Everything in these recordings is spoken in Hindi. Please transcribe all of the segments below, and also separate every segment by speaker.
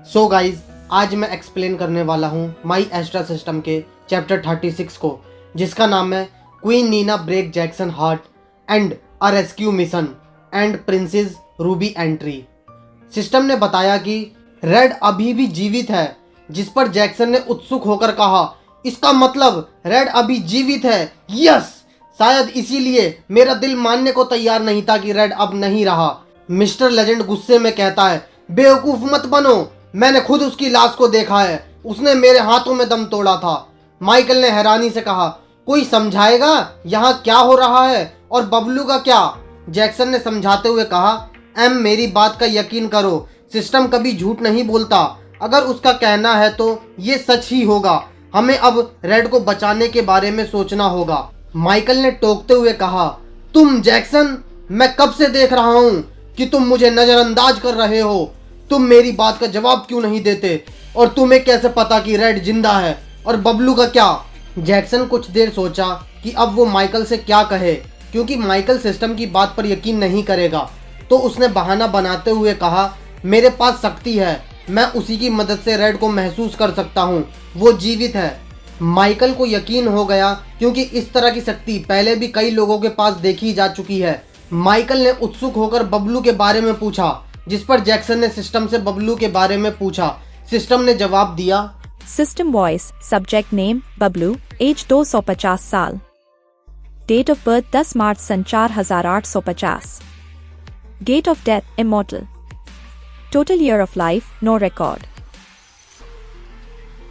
Speaker 1: सो गाइज, आज मैं एक्सप्लेन करने वाला हूँ माई एस्ट्रा सिस्टम के चैप्टर 36 को, जिसका नाम है queen Nina break Jackson heart and a rescue mission and princess Ruby entry. System ने बताया कि रेड अभी भी जीवित है, जिस पर जैक्सन ने उत्सुक होकर कहा, इसका मतलब रेड अभी जीवित है। यस, शायद इसीलिए मेरा दिल मानने को तैयार नहीं था कि रेड अब नहीं रहा। मिस्टर लेजेंड गुस्से में कहता है, बेवकूफ मत बनो, मैंने खुद उसकी लाश को देखा है, उसने मेरे हाथों में दम तोड़ा था। माइकल ने हैरानी से कहा, कोई समझाएगा यहाँ क्या हो रहा है और बबलू का क्या? जैक्सन ने समझाते हुए कहा, एम मेरी बात का यकीन करो, सिस्टम कभी झूठ नहीं बोलता। अगर उसका कहना है तो ये सच ही होगा। हमें अब रेड को बचाने के बारे में सोचना होगा। माइकल ने टोकते हुए कहा, तुम जैक्सन, मैं कब से देख रहा हूँ कि तुम मुझे नजरअंदाज कर रहे हो। तुम मेरी बात का जवाब क्यों नहीं देते? और तुम्हें कैसे पता कि रेड जिंदा है? और बबलू का क्या? जैक्सन कुछ देर सोचा कि अब वो माइकल से क्या कहे, क्योंकि माइकल सिस्टम की बात पर यकीन नहीं करेगा। तो उसने बहाना बनाते हुए कहा, मेरे पास शक्ति है, मैं उसी की मदद से रेड को महसूस कर सकता हूँ, वो जीवित है। माइकल को यकीन हो गया, क्योंकि इस तरह की शक्ति पहले भी कई लोगों के पास देखी जा चुकी है। माइकल ने उत्सुक होकर बबलू के बारे में पूछा, जिस पर जैक्सन ने सिस्टम से बबलू के बारे में पूछा। सिस्टम ने जवाब दिया,
Speaker 2: system voice, subject name Bablu, age 250 साल, डेट ऑफ बर्थ 10 मार्च सन 4850, date of death immortal, total year of life no record.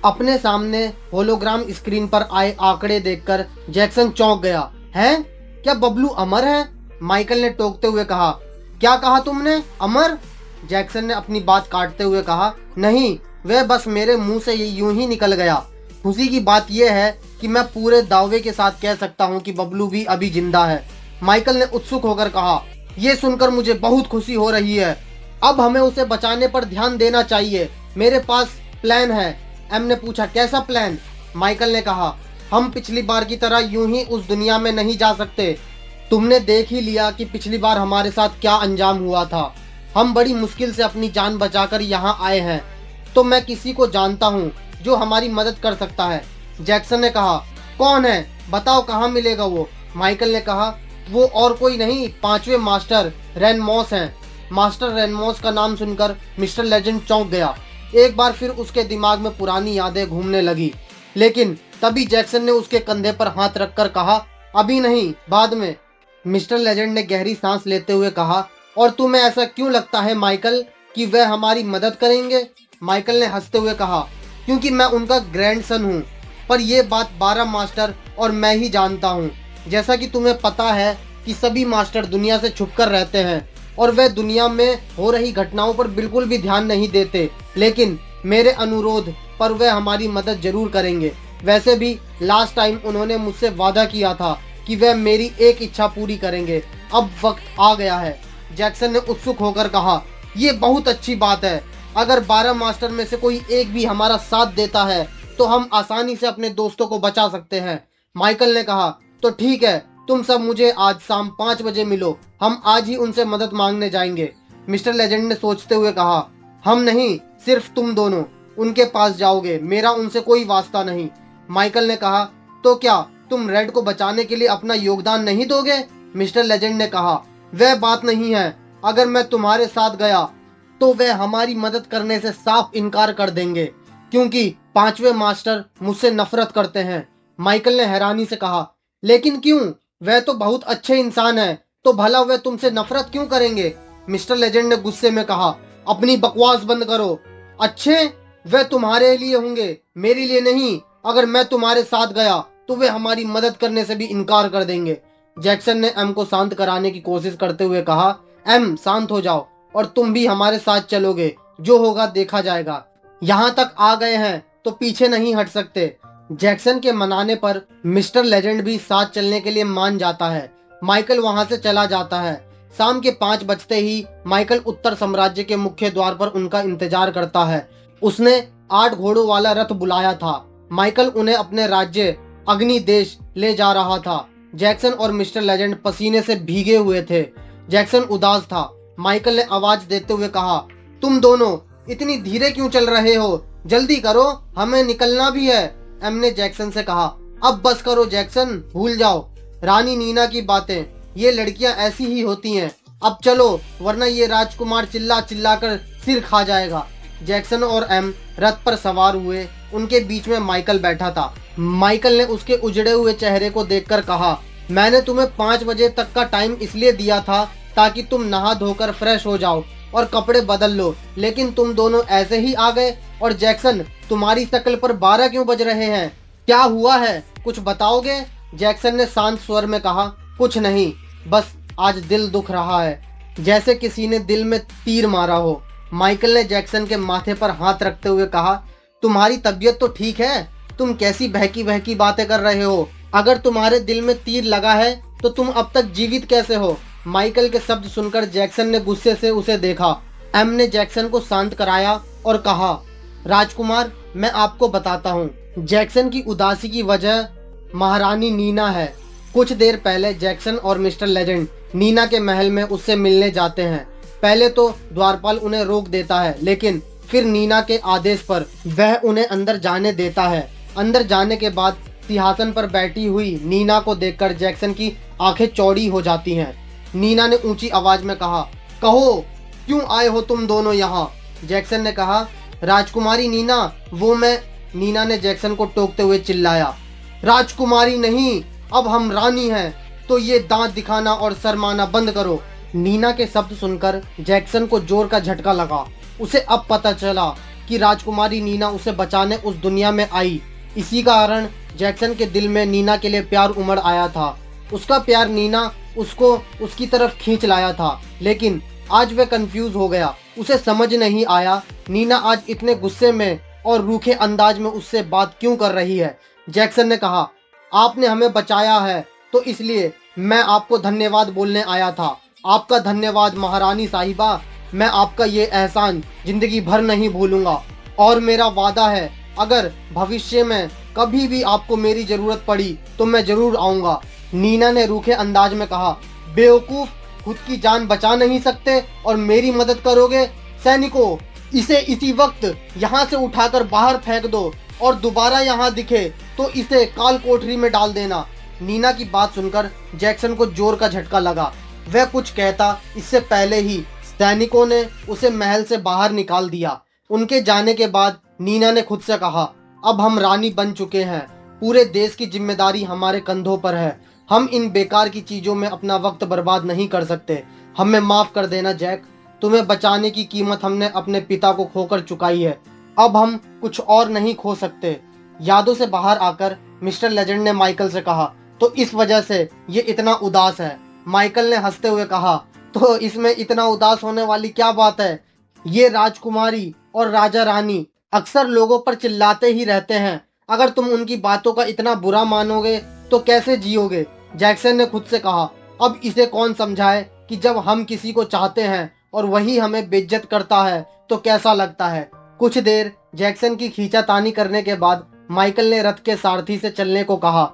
Speaker 1: अपने सामने होलोग्राम स्क्रीन पर आए आंकड़े देखकर जैक्सन चौंक गया। है क्या बबलू अमर है? माइकल ने टोकते हुए कहा, क्या कहा तुमने? अमर? जैक्सन ने अपनी बात काटते हुए कहा, नहीं, वह बस मेरे मुंह से यूं ही निकल गया। खुशी की बात यह है कि मैं पूरे दावे के साथ कह सकता हूं कि बबलू भी अभी जिंदा है। माइकल ने उत्सुक होकर कहा, यह सुनकर मुझे बहुत खुशी हो रही है। अब हमें उसे बचाने पर ध्यान देना चाहिए। मेरे पास प्लान है। एम ने पूछा, कैसा प्लान? माइकल ने कहा, हम पिछली बार की तरह यूं ही उस दुनिया में नहीं जा सकते। तुमने देख ही लिया कि पिछली बार हमारे साथ क्या अंजाम हुआ था। हम बड़ी मुश्किल से अपनी जान बचाकर यहाँ आए हैं, तो मैं किसी को जानता हूँ जो हमारी मदद कर सकता है। जैक्सन ने कहा, कौन है? बताओ, कहाँ मिलेगा वो? माइकल ने कहा, वो और कोई नहीं, 5वें मास्टर रेनमॉस हैं। मास्टर रेनमॉस का नाम सुनकर मिस्टर लेजेंड चौंक गया। एक बार फिर उसके दिमाग में पुरानी यादें घूमने लगी, लेकिन तभी जैक्सन ने उसके कंधे पर हाथ रखकर कहा, अभी नहीं, बाद में। मिस्टर लेजेंड ने गहरी सांस लेते हुए कहा, और तुम्हें ऐसा क्यों लगता है माइकल कि वह हमारी मदद करेंगे? माइकल ने हंसते हुए कहा, क्योंकि मैं उनका ग्रैंडसन हूँ। पर यह बात 12 मास्टर और मैं ही जानता हूँ। जैसा कि तुम्हें पता है कि सभी मास्टर दुनिया से छुपकर रहते हैं और वह दुनिया में हो रही घटनाओं पर बिल्कुल भी ध्यान नहीं देते, लेकिन मेरे अनुरोध पर वह हमारी मदद जरूर करेंगे। वैसे भी लास्ट टाइम उन्होंने मुझसे वादा किया था कि वह मेरी एक इच्छा पूरी करेंगे। अब वक्त आ गया है। जैक्सन ने उत्सुक होकर कहा, ये बहुत अच्छी बात है। अगर 12 मास्टर में से कोई एक भी हमारा साथ देता है तो हम आसानी से अपने दोस्तों को बचा सकते हैं। माइकल ने कहा, तो ठीक है, तुम सब मुझे आज शाम 5 बजे मिलो, हम आज ही उनसे मदद मांगने जाएंगे। मिस्टर लेजेंड ने सोचते हुए कहा, हम नहीं, सिर्फ तुम दोनों उनके पास जाओगे, मेरा उनसे कोई वास्ता नहीं। माइकल ने कहा, तो क्या तुम रेड को बचाने के लिए अपना योगदान नहीं दोगे? मिस्टर लेजेंड ने कहा, वह बात नहीं है। अगर मैं तुम्हारे साथ गया तो वह हमारी मदद करने से साफ इनकार कर देंगे, क्योंकि 5वें मास्टर मुझसे नफरत करते हैं। माइकल ने हैरानी से कहा, लेकिन क्यों? वह तो बहुत अच्छे इंसान है, तो भला वह तुमसे नफरत क्यों करेंगे? मिस्टर लेजेंड ने गुस्से में कहा, अपनी बकवास बंद करो। अच्छे? वह तुम्हारे लिए होंगे, मेरे लिए नहीं। अगर मैं तुम्हारे साथ गया तो वे हमारी मदद करने से भी इनकार कर देंगे। जैक्सन ने एम को शांत कराने की कोशिश करते हुए कहा, एम शांत हो जाओ, और तुम भी हमारे साथ चलोगे, जो होगा देखा जाएगा। यहाँ तक आ गए हैं तो पीछे नहीं हट सकते। जैक्सन के मनाने पर मिस्टर लेजेंड भी साथ चलने के लिए मान जाता है। माइकल वहां से चला जाता है। शाम के 5 बजते ही माइकल उत्तर साम्राज्य के मुख्य द्वार पर उनका इंतजार करता है। उसने 8 घोड़ों वाला रथ बुलाया था। माइकल उन्हें अपने राज्य अग्नि देश ले जा रहा था। जैक्सन और मिस्टर लेजेंड पसीने से भीगे हुए थे। जैक्सन उदास था। माइकल ने आवाज देते हुए कहा, तुम दोनों इतनी धीरे क्यों चल रहे हो? जल्दी करो, हमें निकलना भी है। एम ने जैक्सन से कहा। अब बस करो जैक्सन, भूल जाओ रानी नीना की बातें। ये लड़कियां ऐसी ही होती हैं। अब चलो, वरना ये राजकुमार चिल्ला चिल्ला कर सिर खा जाएगा। जैक्सन और एम रथ पर सवार हुए। उनके बीच में माइकल बैठा था। माइकल ने उसके उजड़े हुए चेहरे को देखकर कहा, मैंने तुम्हें 5 बजे तक का टाइम इसलिए दिया था ताकि तुम नहा धोकर फ्रेश हो जाओ और कपड़े बदल लो, लेकिन तुम दोनों ऐसे ही आ गए। और जैक्सन, तुम्हारी शक्ल पर 12 क्यों बज रहे हैं? क्या हुआ है, कुछ बताओगे? जैक्सन ने शांत स्वर में कहा, कुछ नहीं, बस आज दिल दुख रहा है, जैसे किसी ने दिल में तीर मारा हो। माइकल ने जैक्सन के माथे पर हाथ रखते हुए कहा, तुम्हारी तबीयत तो ठीक है? तुम कैसी बहकी बहकी बातें कर रहे हो? अगर तुम्हारे दिल में तीर लगा है तो तुम अब तक जीवित कैसे हो? माइकल के शब्द सुनकर जैक्सन ने गुस्से से उसे देखा। एम ने जैक्सन को शांत कराया और कहा, राजकुमार, मैं आपको बताता हूँ। जैक्सन की उदासी की वजह महारानी नीना है। कुछ देर पहले जैक्सन और मिस्टर लेजेंड नीना के महल में उससे मिलने जाते हैं। पहले तो द्वारपाल उन्हें रोक देता है, लेकिन फिर नीना के आदेश पर वह उन्हें अंदर जाने देता है। अंदर जाने के बाद सिंहासन पर बैठी हुई नीना को देखकर जैक्सन की आंखें चौड़ी हो जाती हैं। नीना ने ऊंची आवाज में कहा, कहो, क्यों आए हो तुम दोनों यहाँ? जैक्सन ने कहा, राजकुमारी नीना, वो मैं। नीना ने जैक्सन को टोकते हुए चिल्लाया, राजकुमारी नहीं, अब हम रानी हैं, तो ये दांत दिखाना और शर्माना बंद करो। नीना के शब्द सुनकर जैक्सन को जोर का झटका लगा। उसे अब पता चला कि राजकुमारी नीना उसे बचाने उस दुनिया में आई। इसी कारण जैक्सन के दिल में नीना के लिए प्यार उमड़ आया था। उसका प्यार नीना उसको उसकी तरफ खींच लाया था, लेकिन आज वह कंफ्यूज हो गया। उसे समझ नहीं आया नीना आज इतने गुस्से में और रूखे अंदाज में उससे बात क्यों कर रही है। जैक्सन ने कहा, आपने हमें बचाया है तो इसलिए मैं आपको धन्यवाद बोलने आया था। आपका धन्यवाद महारानी साहिबा। मैं आपका ये एहसान जिंदगी भर नहीं भूलूंगा और मेरा वादा है, अगर भविष्य में कभी भी आपको मेरी जरूरत पड़ी तो मैं जरूर आऊंगा। नीना ने रूखे अंदाज में कहा, बेवकूफ, खुद की जान बचा नहीं सकते और मेरी मदद करोगे? सैनिकों, इसे इसी वक्त यहाँ से उठाकर बाहर फेंक दो और दोबारा यहाँ दिखे तो इसे काल कोठरी में डाल देना। नीना की बात सुनकर जैक्सन को जोर का झटका लगा। वह कुछ कहता इससे पहले ही सैनिकों ने उसे महल से बाहर निकाल दिया। उनके जाने के बाद नीना ने खुद से कहा, अब हम रानी बन चुके हैं, पूरे देश की जिम्मेदारी हमारे कंधों पर है। हम इन बेकार की चीजों में अपना वक्त बर्बाद नहीं कर सकते। हमें माफ कर देना जैक, तुम्हें बचाने की कीमत हमने अपने पिता को खोकर चुकाई है। अब हम कुछ और नहीं खो सकते। यादों से बाहर आकर मिस्टर लेजेंड ने माइकल से कहा, तो इस वजह से ये इतना उदास है। माइकल ने हंसते हुए कहा, तो इसमें इतना उदास होने वाली क्या बात है? ये राजकुमारी और राजा रानी अक्सर लोगों पर चिल्लाते ही रहते हैं। अगर तुम उनकी बातों का इतना बुरा मानोगे तो कैसे जियोगे? जैक्सन ने खुद से कहा, अब इसे कौन समझाए कि जब हम किसी को चाहते हैं और वही हमें बेइज्जत करता है तो कैसा लगता है। कुछ देर जैक्सन की खींचातानी करने के बाद माइकल ने रथ के सारथी से चलने को कहा।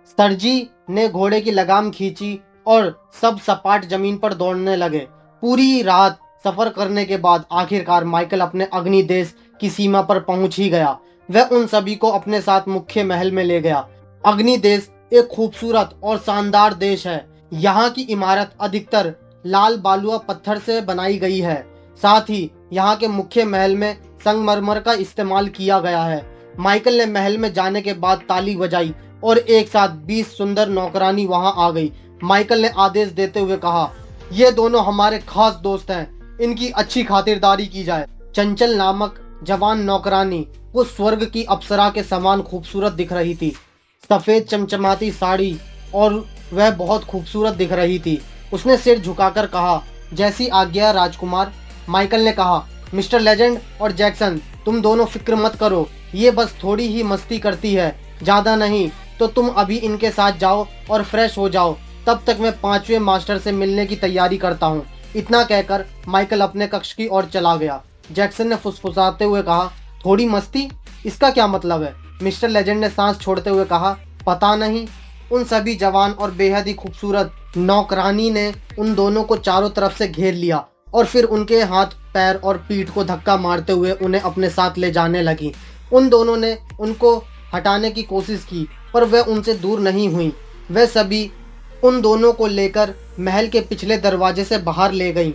Speaker 1: सरजी ने घोड़े की लगाम खींची और सब सपाट जमीन पर दौड़ने लगे। पूरी रात सफर करने के बाद आखिरकार माइकल अपने अग्नि देश की सीमा पर पहुंच ही गया। वह उन सभी को अपने साथ मुख्य महल में ले गया। अग्नि देश एक खूबसूरत और शानदार देश है। यहाँ की इमारत अधिकतर लाल बालुआ पत्थर से बनाई गई है। साथ ही यहाँ के मुख्य महल में संगमरमर का इस्तेमाल किया गया है। माइकल ने महल में जाने के बाद ताली बजाई और एक साथ 20 सुंदर नौकरानी वहां आ गई। माइकल ने आदेश देते हुए कहा, ये दोनों हमारे खास दोस्त हैं, इनकी अच्छी खातिरदारी की जाए। चंचल नामक जवान नौकरानी वो स्वर्ग की अप्सरा के समान खूबसूरत दिख रही थी। सफेद चमचमाती साड़ी और वह बहुत खूबसूरत दिख रही थी। उसने सिर झुकाकर कहा, जैसी आज्ञा राजकुमार। माइकल ने कहा, मिस्टर लेजेंड और जैक्सन, तुम दोनों फिक्र मत करो, ये बस थोड़ी ही मस्ती करती है, ज्यादा नहीं। तो तुम अभी इनके साथ जाओ और फ्रेश हो जाओ, तब तक मैं 5वें मास्टर से मिलने की तैयारी करता हूँ। इतना कहकर माइकल अपने कक्ष की ओर चला गया। जैक्सन ने फुसफुसाते हुए कहा, थोड़ी मस्ती, इसका क्या मतलब है? मिस्टर लेजेंड ने सांस छोड़ते हुए कहा, पता नहीं। उन सभी जवान और बेहद ही खूबसूरत नौकरानी ने उन दोनों को चारों तरफ से घेर लिया और फिर उनके हाथ पैर और पीठ को धक्का मारते हुए उन्हें अपने साथ ले जाने लगी। उन दोनों ने उनको हटाने की कोशिश की पर वह उनसे दूर नहीं हुई। वह सभी उन दोनों को लेकर महल के पिछले दरवाजे से बाहर ले गईं।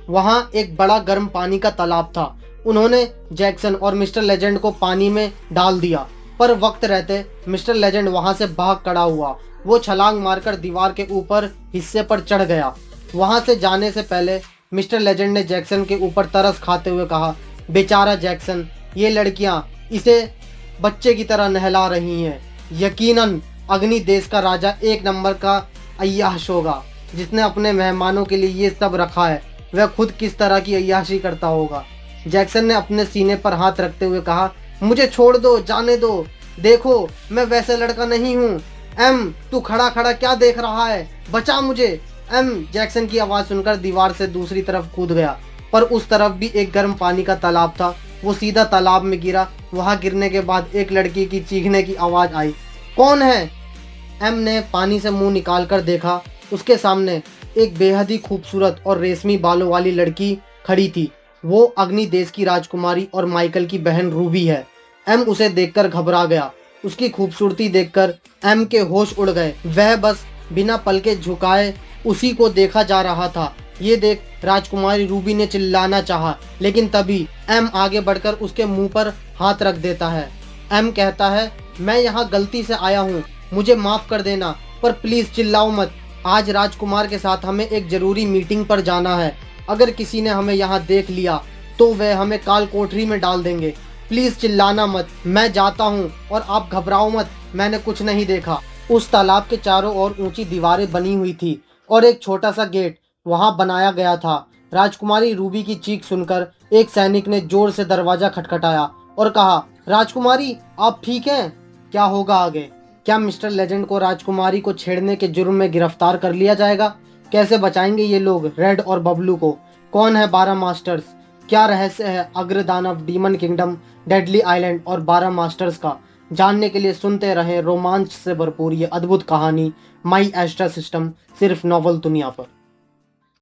Speaker 1: वहां एक बड़ा गर्म पानी का तालाब था। उन्होंने जैक्सन और मिस्टर लेजेंड को पानी में डाल दिया पर वक्त रहते मिस्टर लेजेंड वहां से भाग खड़ा हुआ। वो छलांग मारकर दीवार के ऊपर हिस्से पर चढ़ गया। वहां से जाने से पहले मिस्टर लेजेंड ने जैक्सन के ऊपर तरस खाते हुए कहा, बेचारा जैक्सन, ये लड़कियां इसे बच्चे की तरह नहला रही हैं। यकीनन अग्नि देश का राजा एक नंबर का अय्याश होगा जिसने अपने मेहमानों के लिए ये सब रखा है। वह खुद किस तरह की अय्याशी करता होगा। जैक्सन ने अपने सीने पर हाथ रखते हुए कहा, मुझे छोड़ दो, जाने दो। देखो मैं वैसे लड़का नहीं हूँ। एम, तू खड़ा खड़ा क्या देख रहा है? बचा मुझे। एम जैक्सन की आवाज़ सुनकर दीवार से दूसरी तरफ कूद गया पर उस तरफ भी एक गर्म पानी का तालाब था। वो सीधा तालाब में गिरा। वहां गिरने के बाद एक लड़की की चीखने की आवाज़ आई, कौन है? एम ने पानी से मुंह निकाल कर देखा। उसके सामने एक बेहद ही खूबसूरत और रेशमी बालों वाली लड़की खड़ी थी। वो अग्नि देश की राजकुमारी और माइकल की बहन रूबी है। एम उसे देखकर घबरा गया। उसकी खूबसूरती देखकर एम के होश उड़ गए। वह बस बिना पलके झुकाए उसी को देखा जा रहा था। ये देख राजकुमारी रूबी ने चिल्लाना चाहा लेकिन तभी एम आगे बढ़कर उसके मुंह पर हाथ रख देता है। एम कहता है, मैं यहाँ गलती से आया हूँ, मुझे माफ कर देना, पर प्लीज चिल्लाओ मत। आज राजकुमार के साथ हमें एक जरूरी मीटिंग पर जाना है। अगर किसी ने हमें यहाँ देख लिया तो वह हमें काल कोठरी में डाल देंगे। प्लीज चिल्लाना मत, मैं जाता हूँ और आप घबराओ मत, मैंने कुछ नहीं देखा। उस तालाब के चारों ओर ऊंची दीवारें बनी हुई थी और एक छोटा सा गेट वहां बनाया गया था। राजकुमारी रूबी की चीख सुनकर एक सैनिक ने जोर से दरवाजा खटखटाया और कहा, राजकुमारी आप ठीक हैं? क्या होगा आगे? क्या मिस्टर लेजेंड को राजकुमारी को छेड़ने के जुर्म में गिरफ्तार कर लिया जाएगा? कैसे बचाएंगे ये लोग रेड और बबलू को? कौन है 12 मास्टर्स? क्या रहस्य है अग्रदानव, डीमन किंगडम, डेडली आइलैंड और 12 मास्टर्स का? जानने के लिए सुनते रहें रोमांच से भरपूर ये अद्भुत कहानी माई एस्ट्रा सिस्टम, सिर्फ नॉवल दुनिया पर।